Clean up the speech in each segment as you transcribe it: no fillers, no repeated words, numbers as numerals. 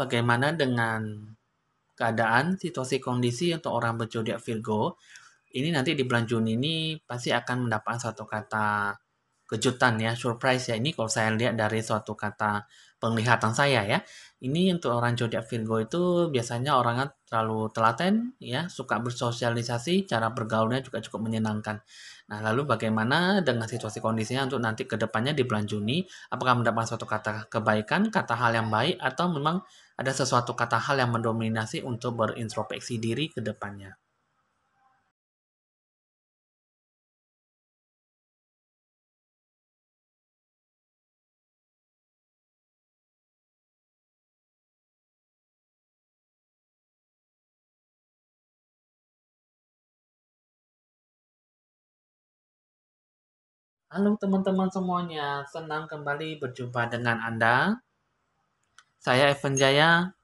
bagaimana dengan keadaan, situasi kondisi untuk orang berzodiak Virgo? Ini nanti di bulan Juni ini pasti akan mendapatkan suatu kata kejutan ya, surprise ya. Ini kalau saya lihat dari suatu kata penglihatan saya ya. Ini untuk orang zodiak Virgo itu biasanya orangnya terlalu telaten ya, suka bersosialisasi, cara bergaulnya juga cukup menyenangkan. Nah, lalu bagaimana dengan situasi kondisinya untuk nanti ke depannya di bulan Juni? Apakah mendapatkan suatu kata kebaikan, kata hal yang baik, atau memang ada sesuatu kata hal yang mendominasi untuk berintrospeksi diri ke depannya? Halo teman-teman semuanya, senang kembali berjumpa dengan Anda. Saya Evan Jaya.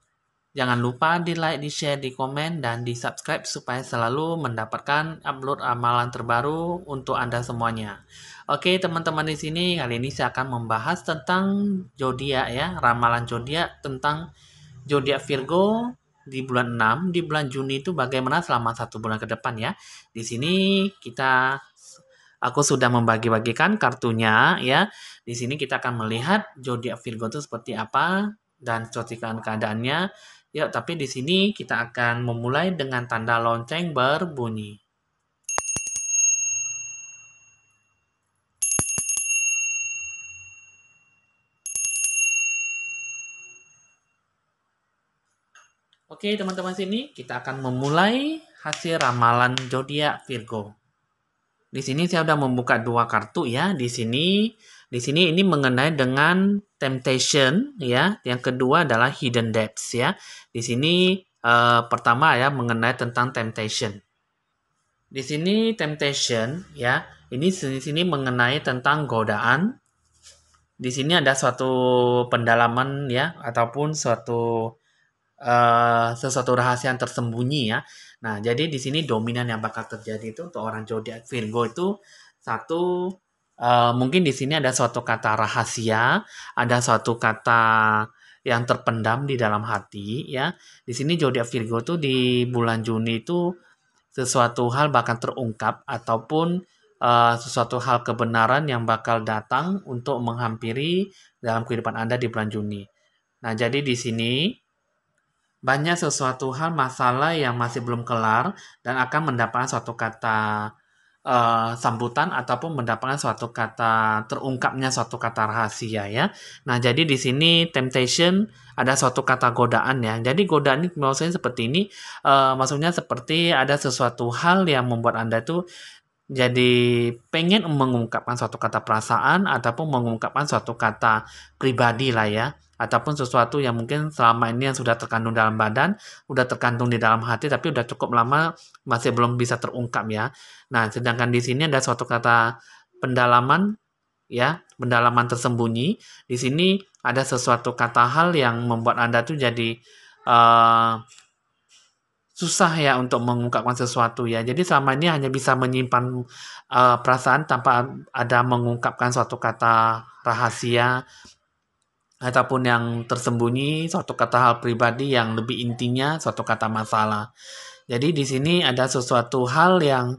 Jangan lupa di like, di share, di komen, dan di subscribe supaya selalu mendapatkan upload amalan terbaru untuk Anda semuanya. Oke teman-teman, di sini kali ini saya akan membahas tentang zodiak ya, ramalan zodiak tentang zodiak Virgo di bulan 6, di bulan Juni itu bagaimana selama 1 bulan ke depan ya. Di sini aku sudah membagi-bagikan kartunya ya. Di sini kita akan melihat zodiak Virgo itu seperti apa dan cocokan keadaannya. Ya, tapi di sini kita akan memulai dengan tanda lonceng berbunyi. Oke, teman-teman, sini kita akan memulai hasil ramalan zodiak Virgo. Di sini saya sudah membuka 2 kartu ya. Di sini ini mengenai dengan temptation ya. Yang kedua adalah hidden depths ya. Di sini pertama ya mengenai tentang temptation. Di sini temptation ya. Ini di sini mengenai tentang godaan. Di sini ada suatu pendalaman ya ataupun sesuatu rahasia yang tersembunyi ya. Nah, jadi di sini dominan yang bakal terjadi itu untuk orang zodiak Virgo itu satu, mungkin di sini ada suatu kata rahasia, ada suatu kata yang terpendam di dalam hati ya. Di sini zodiak Virgo tuh di bulan Juni itu sesuatu hal bakal terungkap ataupun sesuatu hal kebenaran yang bakal datang untuk menghampiri dalam kehidupan Anda di bulan Juni. Nah, jadi di sini banyak sesuatu hal masalah yang masih belum kelar dan akan mendapatkan suatu kata sambutan ataupun mendapatkan suatu kata terungkapnya suatu kata rahasia ya. Nah, jadi di sini temptation ada suatu kata godaan ya. Jadi godaan ini maksudnya seperti ini, maksudnya seperti ada sesuatu hal yang membuat Anda tuh jadi pengen mengungkapkan suatu kata perasaan ataupun mengungkapkan suatu kata pribadi lah ya. Ataupun sesuatu yang mungkin selama ini yang sudah terkandung dalam badan, udah terkandung di dalam hati, tapi udah cukup lama masih belum bisa terungkap ya. Nah, sedangkan di sini ada suatu kata pendalaman ya, pendalaman tersembunyi. Di sini ada sesuatu kata hal yang membuat Anda tuh jadi eh, susah ya untuk mengungkapkan sesuatu ya. Jadi selama ini hanya bisa menyimpan perasaan tanpa ada mengungkapkan suatu kata rahasia ataupun yang tersembunyi, suatu kata hal pribadi yang lebih intinya suatu kata masalah. Jadi di sini ada sesuatu hal yang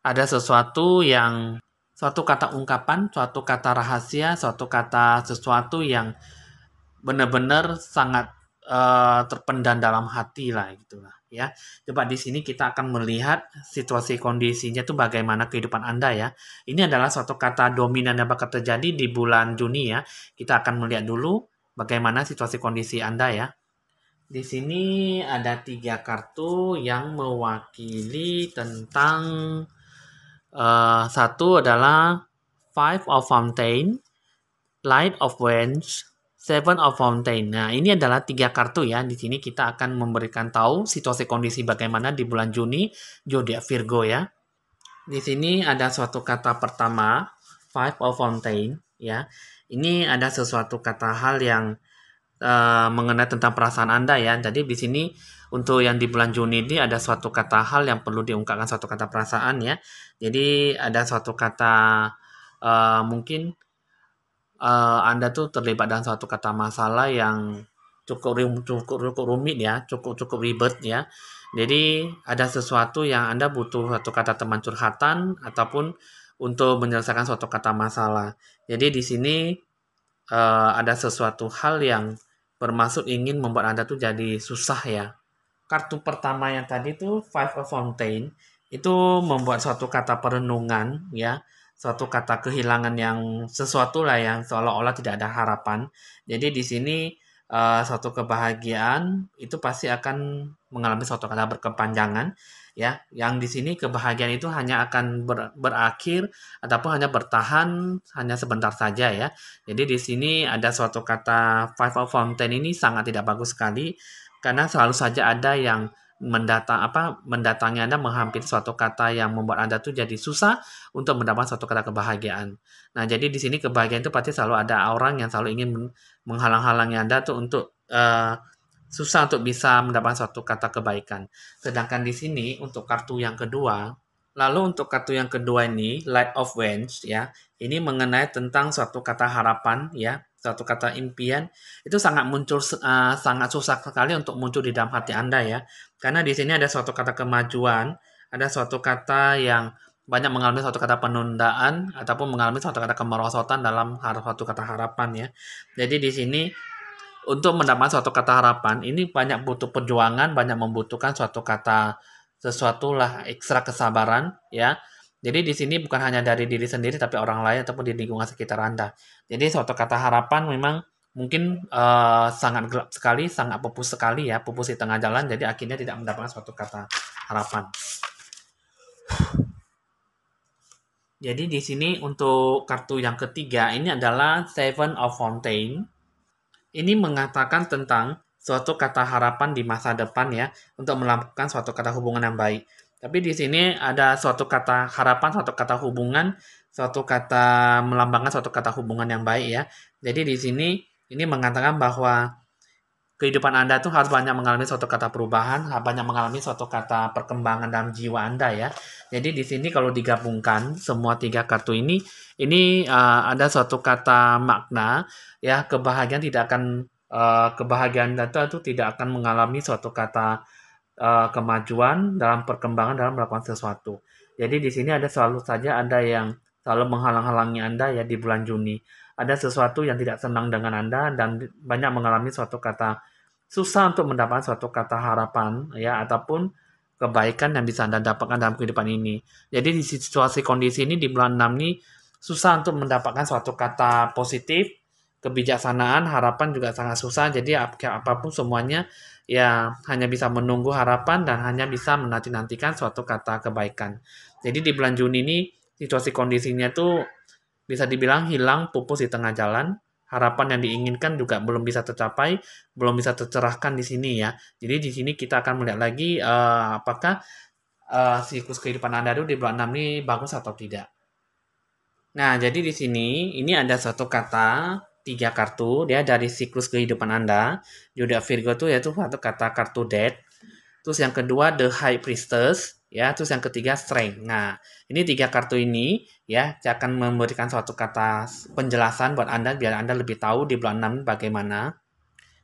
ada sesuatu yang suatu kata ungkapan, suatu kata rahasia, suatu kata sesuatu yang benar-benar sangat terpendam dalam hati lah gitulah ya. Coba di sini kita akan melihat situasi kondisinya tuh bagaimana kehidupan Anda ya. Ini adalah suatu kata dominan yang bakal terjadi di bulan Juni ya. Kita akan melihat dulu bagaimana situasi kondisi Anda ya. Di sini ada 3 kartu yang mewakili tentang satu adalah Five of Fountain, Light of Wands, Seven of Fountain. Nah, ini adalah 3 kartu ya. Di sini kita akan memberikan tahu situasi kondisi bagaimana di bulan Juni zodiak Virgo ya. Di sini ada suatu kata pertama, Five of Fountain ya. Ini ada sesuatu kata hal yang mengenai tentang perasaan Anda ya. Jadi di sini untuk yang di bulan Juni ini ada suatu kata hal yang perlu diungkapkan suatu kata perasaan ya. Jadi ada suatu kata mungkin Anda tuh terlibat dalam suatu kata masalah yang cukup rumit ya, cukup ribet ya. Jadi ada sesuatu yang Anda butuh satu kata teman curhatan ataupun untuk menyelesaikan suatu kata masalah. Jadi di sini ada sesuatu hal yang bermaksud ingin membuat Anda tuh jadi susah ya. Kartu pertama yang tadi tuh Five of Fountain itu membuat suatu kata perenungan ya, suatu kata kehilangan yang sesuatu lah yang seolah-olah tidak ada harapan. Jadi di sini suatu kebahagiaan itu pasti akan mengalami suatu kata berkepanjangan ya. Yang di sini kebahagiaan itu hanya akan berakhir ataupun hanya bertahan hanya sebentar saja ya. Jadi di sini ada suatu kata Five of Fountain ini sangat tidak bagus sekali karena selalu saja ada yang mendatangi Anda menghampiri suatu kata yang membuat Anda tuh jadi susah untuk mendapat suatu kata kebahagiaan. Nah, jadi di sini kebahagiaan itu pasti selalu ada orang yang selalu ingin menghalang-halangi Anda tuh untuk susah untuk bisa mendapatkan suatu kata kebaikan. Sedangkan di sini untuk kartu yang kedua, lalu untuk kartu yang kedua ini Light of Wands ya, ini mengenai tentang suatu kata harapan ya, suatu kata impian itu sangat susah sekali untuk muncul di dalam hati Anda ya. Karena di sini ada suatu kata kemajuan, ada suatu kata yang banyak mengalami suatu kata penundaan ataupun mengalami suatu kata kemerosotan dalam suatu kata harapan ya. Jadi di sini untuk mendapatkan suatu kata harapan ini banyak butuh perjuangan, banyak membutuhkan suatu kata sesuatu lah ekstra kesabaran ya. Jadi di sini bukan hanya dari diri sendiri tapi orang lain ataupun di lingkungan sekitar Anda. Jadi suatu kata harapan memang mungkin sangat gelap sekali, sangat pupus sekali ya, pupus di tengah jalan jadi akhirnya tidak mendapatkan suatu kata harapan. Jadi di sini untuk kartu yang ketiga ini adalah Seven of Fountain. Ini mengatakan tentang suatu kata harapan di masa depan ya, untuk melakukan suatu kata hubungan yang baik. Tapi di sini ada suatu kata harapan, suatu kata hubungan, suatu kata melambangkan suatu kata hubungan yang baik ya. Jadi di sini ini mengatakan bahwa kehidupan Anda tuh harus banyak mengalami suatu kata perubahan, banyak mengalami suatu kata perkembangan dalam jiwa Anda ya. Jadi di sini kalau digabungkan semua tiga kartu ini ada suatu kata makna ya kebahagiaan itu tidak akan mengalami suatu kata kemajuan dalam perkembangan dalam melakukan sesuatu. Jadi di sini selalu saja ada yang selalu menghalang-halangi Anda ya di bulan Juni. Ada sesuatu yang tidak senang dengan Anda dan banyak mengalami suatu kata susah untuk mendapatkan suatu kata harapan ya ataupun kebaikan yang bisa Anda dapatkan dalam kehidupan ini. Jadi di situasi kondisi ini di bulan 6 ini susah untuk mendapatkan suatu kata positif, kebijaksanaan, harapan juga sangat susah. Jadi apapun semuanya ya hanya bisa menunggu harapan dan hanya bisa menanti-nantikan suatu kata kebaikan. Jadi di bulan Juni ini situasi kondisinya tuh bisa dibilang hilang pupus di tengah jalan. Harapan yang diinginkan juga belum bisa tercapai, belum bisa tercerahkan di sini ya. Jadi di sini kita akan melihat lagi apakah siklus kehidupan Anda itu di bulan 6 ini bagus atau tidak. Nah, jadi di sini ini ada satu kata, tiga kartu, dia dari siklus kehidupan Anda. Zodiak Virgo itu yaitu satu kata kartu Death. Terus yang kedua The High Priestess, ya. Terus yang ketiga Strength. Nah, ini tiga kartu ini ya akan memberikan suatu kata penjelasan buat Anda biar Anda lebih tahu di bulan 6 bagaimana.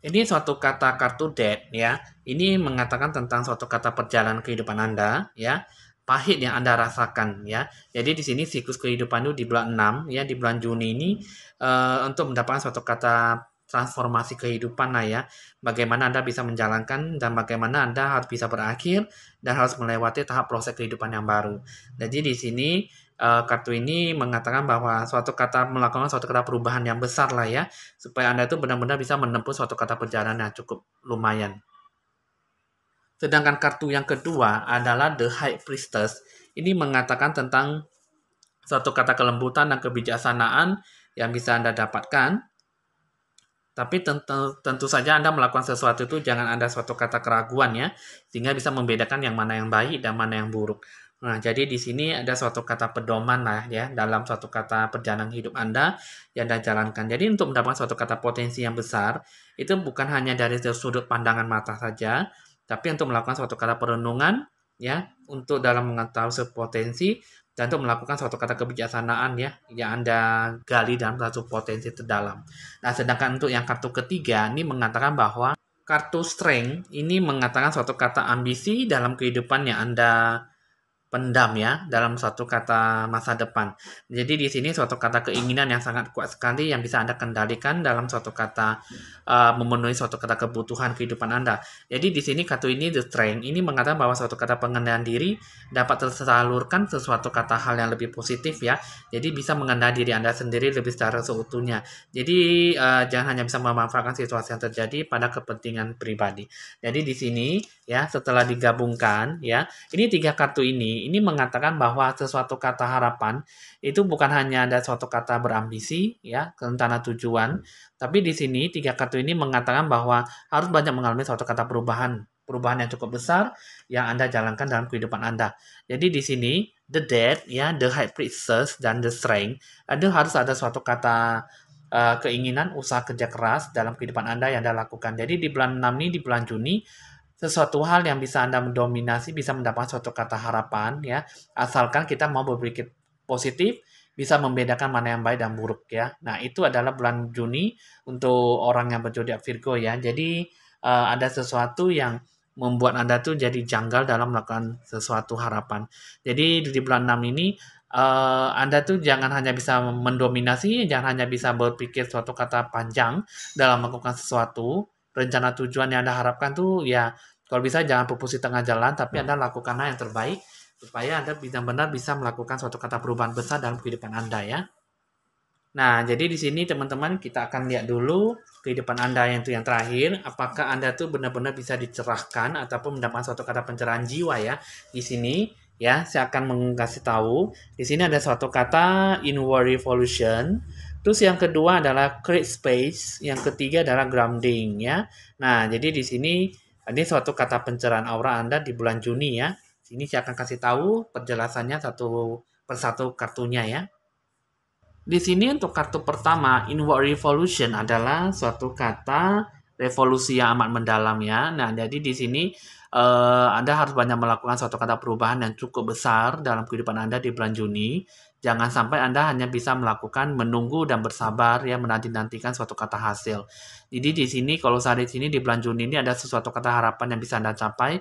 Ini suatu kata kartu death ya. Ini mengatakan tentang suatu kata perjalanan kehidupan Anda ya. Pahit yang Anda rasakan ya. Jadi di sini siklus kehidupan itu di bulan 6 ya, di bulan Juni ini untuk mendapatkan suatu kata transformasi kehidupan lah ya. Bagaimana Anda bisa menjalankan dan bagaimana Anda harus bisa berakhir dan harus melewati tahap proses kehidupan yang baru. Jadi di sini kartu ini mengatakan bahwa suatu kata melakukan suatu kata perubahan yang besar lah ya, supaya Anda itu benar-benar bisa menempuh suatu kata perjalanan yang cukup lumayan. Sedangkan kartu yang kedua adalah The High Priestess. Ini mengatakan tentang suatu kata kelembutan dan kebijaksanaan yang bisa Anda dapatkan. Tapi tentu saja Anda melakukan sesuatu itu jangan ada suatu kata keraguan ya, sehingga bisa membedakan yang mana yang baik dan mana yang buruk. Nah, jadi di sini ada suatu kata pedoman lah ya dalam suatu kata perjalanan hidup Anda yang Anda jalankan. Jadi untuk mendapatkan suatu kata potensi yang besar itu bukan hanya dari sudut pandangan mata saja, tapi untuk melakukan suatu kata perenungan ya untuk dalam mengetahui potensi dan untuk melakukan suatu kata kebijaksanaan ya yang Anda gali dalam satu potensi terdalam. Nah, sedangkan untuk yang kartu ketiga ini mengatakan bahwa kartu strength ini mengatakan suatu kata ambisi dalam kehidupan yang Anda pendam ya dalam suatu kata masa depan. Jadi di sini suatu kata keinginan yang sangat kuat sekali yang bisa Anda kendalikan dalam suatu kata memenuhi suatu kata kebutuhan kehidupan Anda. Jadi di sini kartu ini the strength ini mengatakan bahwa suatu kata pengendalian diri dapat tersalurkan sesuatu kata hal yang lebih positif ya. Jadi bisa mengendalikan diri Anda sendiri lebih secara seutuhnya. Jadi jangan hanya bisa memanfaatkan situasi yang terjadi pada kepentingan pribadi. Jadi di sini ya setelah digabungkan ya ini tiga kartu ini mengatakan bahwa sesuatu kata harapan itu bukan hanya ada suatu kata berambisi ya, rencana tujuan, tapi di sini tiga kartu ini mengatakan bahwa harus banyak mengalami suatu kata perubahan yang cukup besar yang Anda jalankan dalam kehidupan Anda. Jadi di sini the death ya, the high priestess dan the strength ada harus ada suatu kata keinginan, usaha kerja keras dalam kehidupan Anda yang Anda lakukan. Jadi di bulan 6 ini, di bulan Juni, sesuatu hal yang bisa Anda mendominasi bisa mendapatkan suatu kata harapan ya asalkan kita mau berpikir positif bisa membedakan mana yang baik dan buruk ya. Nah, itu adalah bulan Juni untuk orang yang berzodiak Virgo ya. Jadi ada sesuatu yang membuat Anda tuh jadi janggal dalam melakukan sesuatu harapan. Jadi di bulan 6 ini Anda tuh jangan hanya bisa mendominasi, jangan hanya bisa berpikir suatu kata panjang dalam melakukan sesuatu, rencana tujuan yang Anda harapkan tuh ya kalau bisa jangan pupus di tengah jalan, tapi Anda lakukanlah yang terbaik supaya Anda benar-benar bisa melakukan suatu kata perubahan besar dalam kehidupan Anda ya. Nah, jadi di sini teman-teman kita akan lihat dulu kehidupan Anda yang itu yang terakhir, apakah Anda tuh benar-benar bisa dicerahkan ataupun mendapatkan suatu kata pencerahan jiwa ya. Di sini ya, saya akan mengasih tahu. Di sini ada suatu kata inward revolution. Terus yang kedua adalah create space, yang ketiga adalah grounding ya. Nah, jadi di sini ini suatu kata pencerahan aura Anda di bulan Juni ya. Sini saya akan kasih tahu penjelasannya satu persatu kartunya ya. Di sini untuk kartu pertama, Inward Revolution adalah suatu kata revolusi yang amat mendalam ya. Nah, jadi di sini Anda harus banyak melakukan suatu kata perubahan yang cukup besar dalam kehidupan Anda di bulan Juni. Jangan sampai Anda hanya bisa melakukan menunggu dan bersabar ya menanti-nantikan suatu kata hasil. Jadi di sini kalau saat di sini di bulan Juni ini ada sesuatu kata harapan yang bisa Anda capai.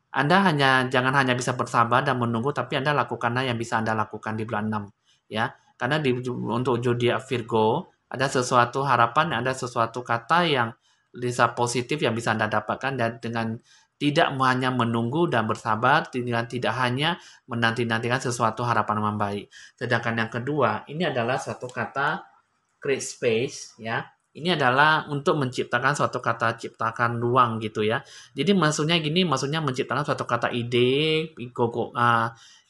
Anda jangan hanya bisa bersabar dan menunggu, tapi Anda lakukanlah yang bisa Anda lakukan di bulan 6 ya. Karena untuk zodiak Virgo ada sesuatu harapan, ada sesuatu kata yang bisa positif yang bisa Anda dapatkan dan dengan tidak hanya menunggu dan bersabar, dengan tidak hanya menanti-nantikan sesuatu harapan yang baik. Sedangkan yang kedua, ini adalah suatu kata create space ya. Ini adalah untuk menciptakan suatu kata ciptakan ruang gitu ya. Jadi maksudnya gini, maksudnya menciptakan suatu kata ide,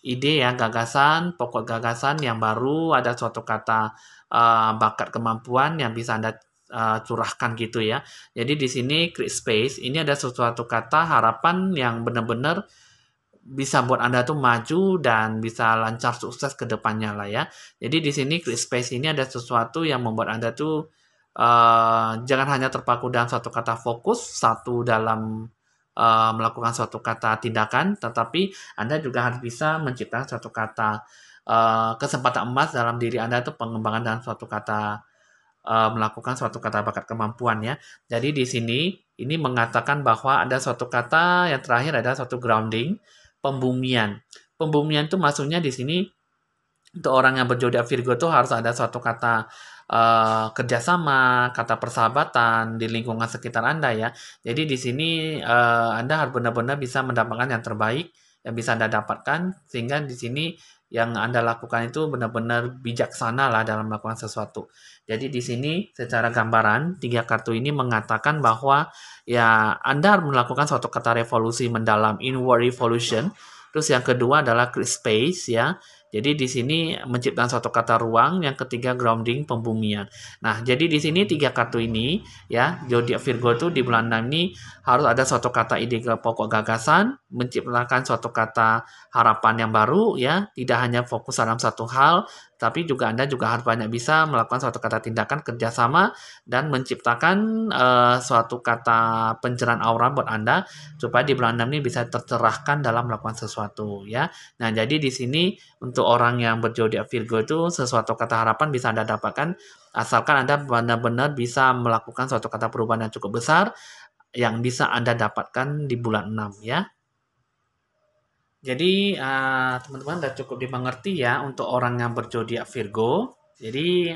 ide ya, gagasan, pokok gagasan yang baru, ada suatu kata bakat kemampuan yang bisa Anda curahkan gitu ya. Jadi di sini create space, ini ada sesuatu kata harapan yang benar-benar bisa buat Anda tuh maju dan bisa lancar sukses ke depannya lah ya. Jadi di sini create space ini ada sesuatu yang membuat Anda tuh jangan hanya terpaku dalam satu kata fokus, satu dalam melakukan suatu kata tindakan, tetapi Anda juga harus bisa menciptakan suatu kata kesempatan emas dalam diri Anda itu pengembangan dalam suatu kata melakukan suatu kata bakat kemampuan ya. Jadi di sini ini mengatakan bahwa ada suatu kata yang terakhir ada suatu grounding, pembumian. Pembumian itu maksudnya di sini untuk orang yang berzodiak Virgo itu harus ada suatu kata kerjasama, kata persahabatan di lingkungan sekitar Anda ya. Jadi di sini Anda harus benar-benar bisa mendapatkan yang terbaik yang bisa Anda dapatkan sehingga di sini yang Anda lakukan itu benar-benar bijaksana lah dalam melakukan sesuatu. Jadi di sini secara gambaran tiga kartu ini mengatakan bahwa ya Anda harus melakukan suatu kata revolusi mendalam inward revolution. Terus yang kedua adalah create space ya. Jadi di sini menciptakan suatu kata ruang, yang ketiga grounding pembumian. Nah, jadi di sini tiga kartu ini ya, zodiak Virgo itu di bulan 6 ini harus ada suatu kata ide ke pokok gagasan, menciptakan suatu kata harapan yang baru ya, tidak hanya fokus dalam satu hal, tapi juga Anda juga harus banyak bisa melakukan suatu kata tindakan kerjasama dan menciptakan suatu kata pencerahan aura buat Anda supaya di bulan 6 ini bisa tercerahkan dalam melakukan sesuatu ya. Nah, jadi di sini untuk untuk orang yang berzodiak Virgo itu sesuatu kata harapan bisa Anda dapatkan asalkan Anda benar-benar bisa melakukan suatu kata perubahan yang cukup besar yang bisa Anda dapatkan di bulan 6 ya. Jadi teman-teman udah cukup dimengerti ya untuk orang yang berzodiak Virgo. Jadi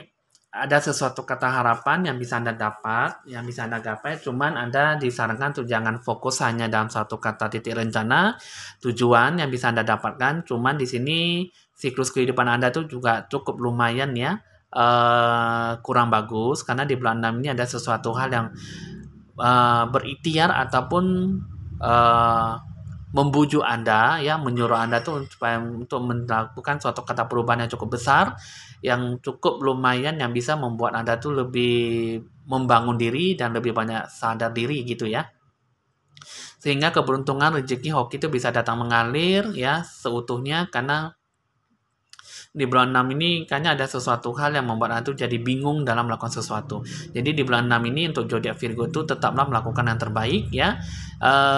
ada sesuatu kata harapan yang bisa Anda dapat, yang bisa Anda gapai, cuman Anda disarankan untuk jangan fokus hanya dalam satu kata titik rencana, tujuan yang bisa Anda dapatkan, cuman di sini siklus kehidupan Anda tuh juga cukup lumayan ya, kurang bagus, karena di bulan 6 ini ada sesuatu hal yang berikhtiar ataupun uh, membujuk Anda ya, menyuruh Anda tuh supaya untuk melakukan suatu kata perubahan yang cukup besar, yang cukup lumayan yang bisa membuat Anda tuh lebih membangun diri dan lebih banyak sadar diri gitu ya. Sehingga keberuntungan, rezeki, hoki itu bisa datang mengalir ya seutuhnya karena di bulan 6 ini kayaknya ada sesuatu hal yang membuat Anda tuh jadi bingung dalam melakukan sesuatu. Jadi di bulan 6 ini untuk zodiak Virgo itu tetaplah melakukan yang terbaik ya.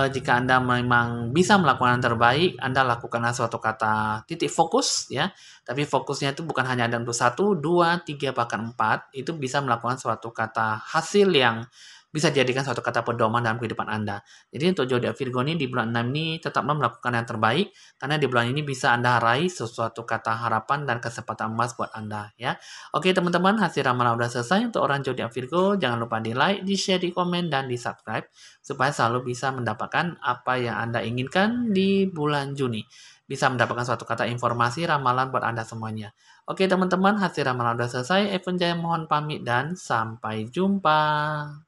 Jika Anda memang bisa melakukan yang terbaik, Anda lakukanlah suatu kata titik fokus ya. Tapi fokusnya itu bukan hanya ada untuk 1, 2, 3, bahkan 4. Itu bisa melakukan suatu kata hasil yang bisa dijadikan suatu kata pedoman dalam kehidupan Anda. Jadi untuk zodiak Virgo ini di bulan 6 ini tetaplah melakukan yang terbaik karena di bulan ini bisa Anda raih sesuatu kata harapan dan kesempatan emas buat Anda ya. Oke teman-teman, hasil ramalan udah selesai untuk orang zodiak Virgo. Jangan lupa di like, di share, di komen, dan di subscribe supaya selalu bisa mendapatkan apa yang Anda inginkan di bulan Juni. Bisa mendapatkan suatu kata informasi ramalan buat Anda semuanya. Oke teman-teman, hasil ramalan udah selesai. Evan Jaya mohon pamit dan sampai jumpa.